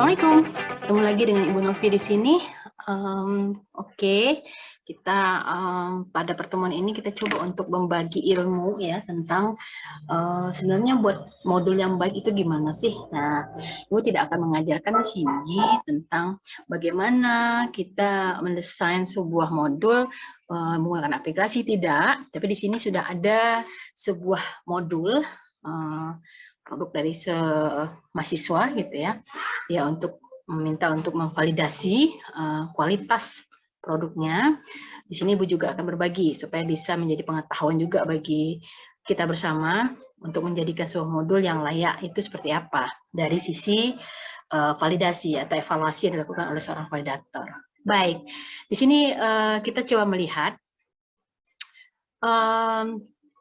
Assalamualaikum, ketemu lagi dengan Ibu Novi di sini. Oke, kita pada pertemuan ini kita coba untuk membagi ilmu ya tentang sebenarnya buat modul yang baik itu gimana sih. Nah, Ibu tidak akan mengajarkan di sini tentang bagaimana kita mendesain sebuah modul menggunakan aplikasi, tidak. Tapi di sini sudah ada sebuah modul produk dari mahasiswa gitu ya, untuk meminta untuk memvalidasi kualitas produknya. Di sini Ibu juga akan berbagi supaya bisa menjadi pengetahuan juga bagi kita bersama untuk menjadikan sebuah modul yang layak itu seperti apa dari sisi validasi atau evaluasi yang dilakukan oleh seorang validator. Baik, di sini kita coba melihat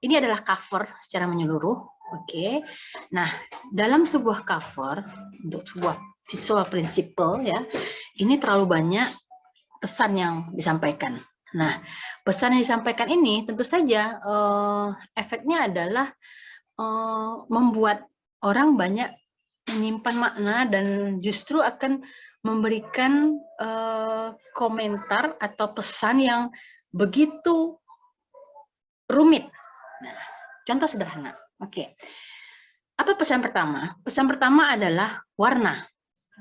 ini adalah cover secara menyeluruh. Oke, nah dalam sebuah cover untuk sebuah visual principle ya, ini terlalu banyak pesan yang disampaikan. Nah, pesan yang disampaikan ini tentu saja efeknya adalah membuat orang banyak menyimpan makna dan justru akan memberikan komentar atau pesan yang begitu rumit. Nah, contoh sederhana. Oke. Apa pesan pertama? Pesan pertama adalah warna.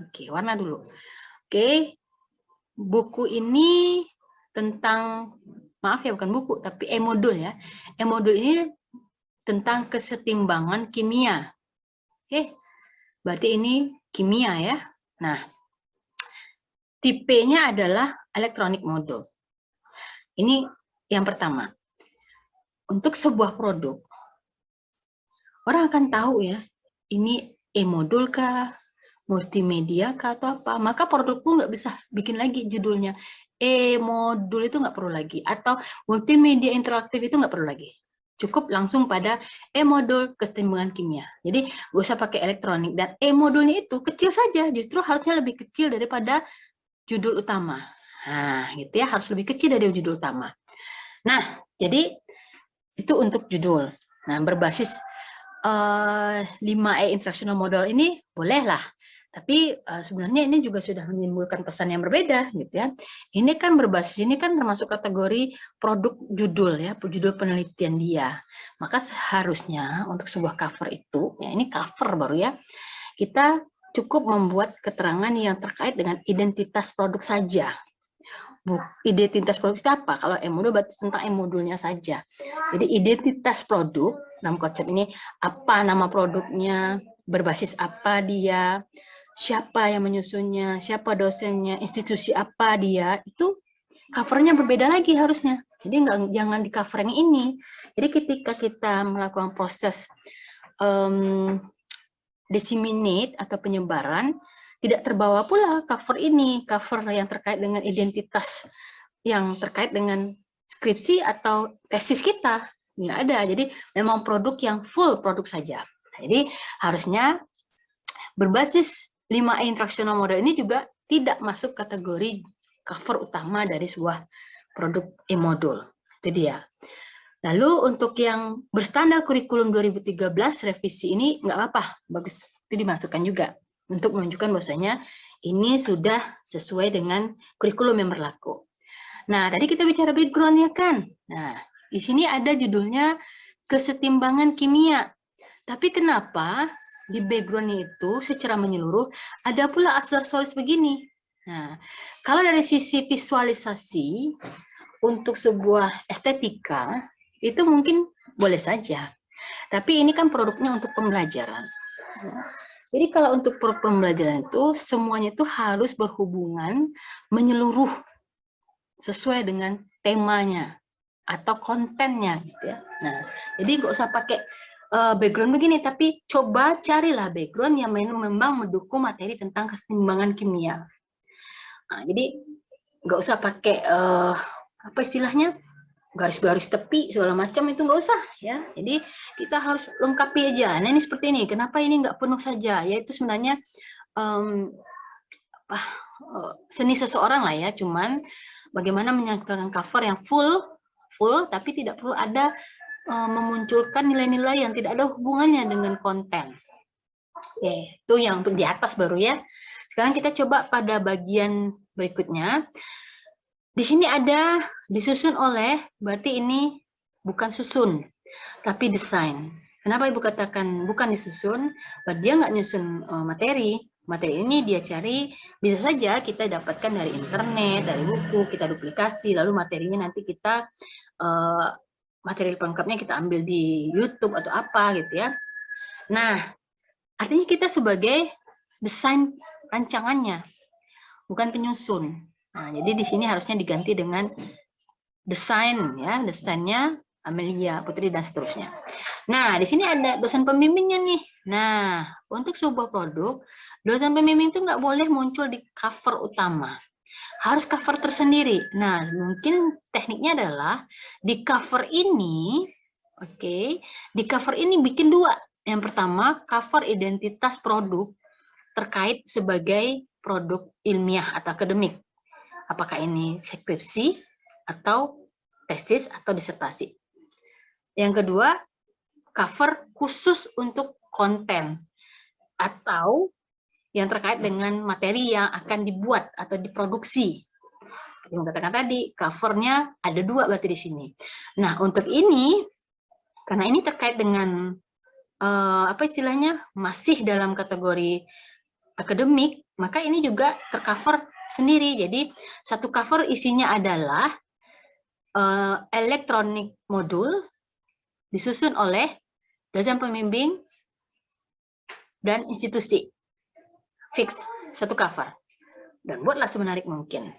Oke, warna dulu. Oke. Buku ini tentang, maaf ya bukan buku, tapi e-modul ya. E-modul ini tentang kesetimbangan kimia. Oke. Berarti ini kimia ya. Nah, tipenya adalah electronic module. Ini yang pertama. Untuk sebuah produk, orang akan tahu ya, ini e-modul kah, multimedia kah, atau apa. Maka produkku nggak bisa bikin lagi judulnya. E-modul itu nggak perlu lagi. Atau multimedia interaktif itu nggak perlu lagi. Cukup langsung pada e-modul kesetimbangan kimia. Jadi nggak usah pakai elektronik. Dan e-modulnya itu kecil saja. Justru harusnya lebih kecil daripada judul utama. Nah, gitu ya. Harus lebih kecil dari judul utama. Nah, jadi itu untuk judul. Nah, berbasis 5E instructional model ini bolehlah. Tapi sebenarnya ini juga sudah menimbulkan pesan yang berbeda gitu ya. Ini kan berbasis, ini kan termasuk kategori produk judul ya, judul penelitian dia. Maka seharusnya untuk sebuah cover itu, ya ini cover baru ya, kita cukup membuat keterangan yang terkait dengan identitas produk saja. Identitas produk itu apa? Kalau e-modul berarti tentang e-modulnya saja. Jadi identitas produk dalam konsep ini, apa nama produknya, berbasis apa dia, siapa yang menyusunnya, siapa dosennya, institusi apa dia, itu covernya berbeda lagi harusnya. Jadi jangan di cover yang ini. Jadi ketika kita melakukan proses disseminate atau penyebaran, tidak terbawa pula cover ini, cover yang terkait dengan identitas, yang terkait dengan skripsi atau tesis kita. Nggak ada, jadi memang produk yang full produk saja. Jadi harusnya berbasis 5E instructional model ini juga tidak masuk kategori cover utama dari sebuah produk e-modul. Itu dia. Lalu untuk yang berstandar kurikulum 2013 revisi ini nggak apa-apa, bagus, itu dimasukkan juga untuk menunjukkan bahwasanya ini sudah sesuai dengan kurikulum yang berlaku. Nah, tadi kita bicara background-nya kan. Nah, di sini ada judulnya kesetimbangan kimia. Tapi kenapa di background-nya itu secara menyeluruh ada pula aksesoris begini? Nah, kalau dari sisi visualisasi untuk sebuah estetika itu mungkin boleh saja. Tapi ini kan produknya untuk pembelajaran. Jadi kalau untuk pembelajaran itu semuanya itu harus berhubungan menyeluruh sesuai dengan temanya atau kontennya gitu ya. Nah, jadi nggak usah pakai background begini, tapi coba carilah background yang memang mendukung materi tentang keseimbangan kimia. Nah, jadi nggak usah pakai apa istilahnya, garis-garis tepi segala macam, itu nggak usah ya. Jadi kita harus lengkapi aja. Nah ini seperti ini. Kenapa ini nggak penuh saja? Yaitu sebenarnya seni seseorang lah ya. Cuman bagaimana menyampaikan cover yang full, tapi tidak perlu ada memunculkan nilai-nilai yang tidak ada hubungannya dengan konten. Oke, itu yang untuk di atas baru ya. Sekarang kita coba pada bagian berikutnya. Di sini ada disusun oleh, berarti ini bukan susun, tapi desain. Kenapa Ibu katakan bukan disusun? Dia nggak nyusun materi. Materi ini dia cari, bisa saja kita dapatkan dari internet, dari buku, kita duplikasi, lalu materinya nanti kita, materi pelengkapnya kita ambil di YouTube atau apa gitu ya. Nah, artinya kita sebagai desain rancangannya, bukan penyusun. Nah, jadi di sini harusnya diganti dengan desain ya, desainnya Amelia Putri dan seterusnya. Nah, di sini ada dosen pembimbingnya nih. Nah, untuk sebuah produk, dosen pembimbing itu nggak boleh muncul di cover utama. Harus cover tersendiri. Nah, mungkin tekniknya adalah di cover ini, oke, di cover ini bikin dua. Yang pertama, cover identitas produk terkait sebagai produk ilmiah atau akademik. Apakah ini skripsi atau tesis atau disertasi. Yang kedua, cover khusus untuk konten atau yang terkait dengan materi yang akan dibuat atau diproduksi. Yang katakan tadi, covernya ada dua berarti di sini. Nah, untuk ini, karena ini terkait dengan apa istilahnya, masih dalam kategori akademik, maka ini juga tercover sendiri. Jadi satu cover isinya adalah elektronik modul disusun oleh dosen pembimbing dan institusi. Fix satu cover. Dan buatlah semenarik mungkin.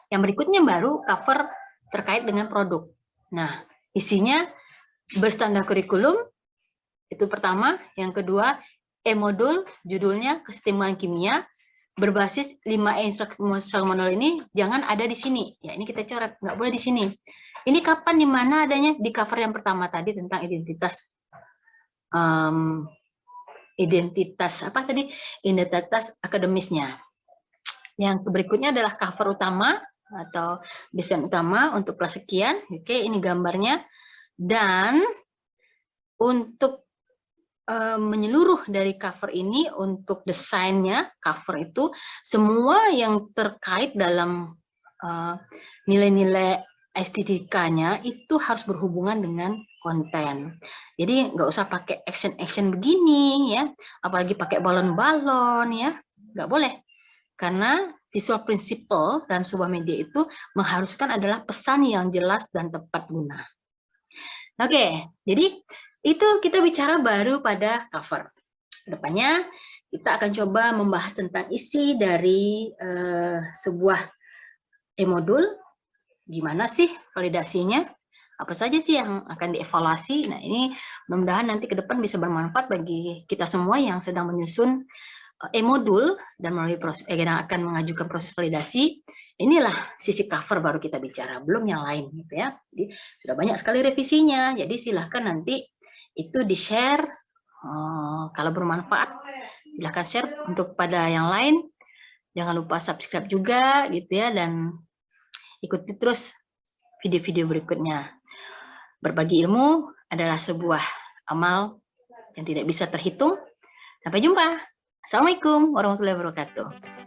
Yang berikutnya baru cover terkait dengan produk. Nah, isinya berstandar kurikulum, itu pertama. Yang kedua, e-modul, judulnya kesetimbangan kimia, berbasis 5E instruksi manual ini jangan ada di sini. Ya, ini kita coret, nggak boleh di sini. Ini kapan, di mana adanya? Di cover yang pertama tadi tentang identitas. Identitas akademisnya. Yang berikutnya adalah cover utama atau desain utama untuk kelas sekian. Oke, ini gambarnya. Dan untuk menyeluruh dari cover ini, untuk desainnya cover itu semua yang terkait dalam nilai-nilai estetikanya itu harus berhubungan dengan konten. Jadi nggak usah pakai action begini ya, apalagi pakai balon-balon ya, nggak boleh. Karena visual principle dalam sebuah media itu mengharuskan adalah pesan yang jelas dan tepat guna. Oke, jadi itu kita bicara baru pada cover. Kedepannya kita akan coba membahas tentang isi dari sebuah e-modul. Gimana sih validasinya? Apa saja sih yang akan dievaluasi? Nah, ini mudah-mudahan nanti ke depan bisa bermanfaat bagi kita semua yang sedang menyusun e-modul dan melalui proses yang akan mengajukan proses validasi. Inilah sisi cover baru kita bicara, belum yang lain gitu ya. Jadi sudah banyak sekali revisinya. Jadi silahkan nanti itu di-share, kalau bermanfaat silahkan share untuk pada yang lain. Jangan lupa subscribe juga gitu ya, dan ikuti terus video-video berikutnya. Berbagi ilmu adalah sebuah amal yang tidak bisa terhitung. Sampai jumpa. Assalamualaikum warahmatullahi wabarakatuh.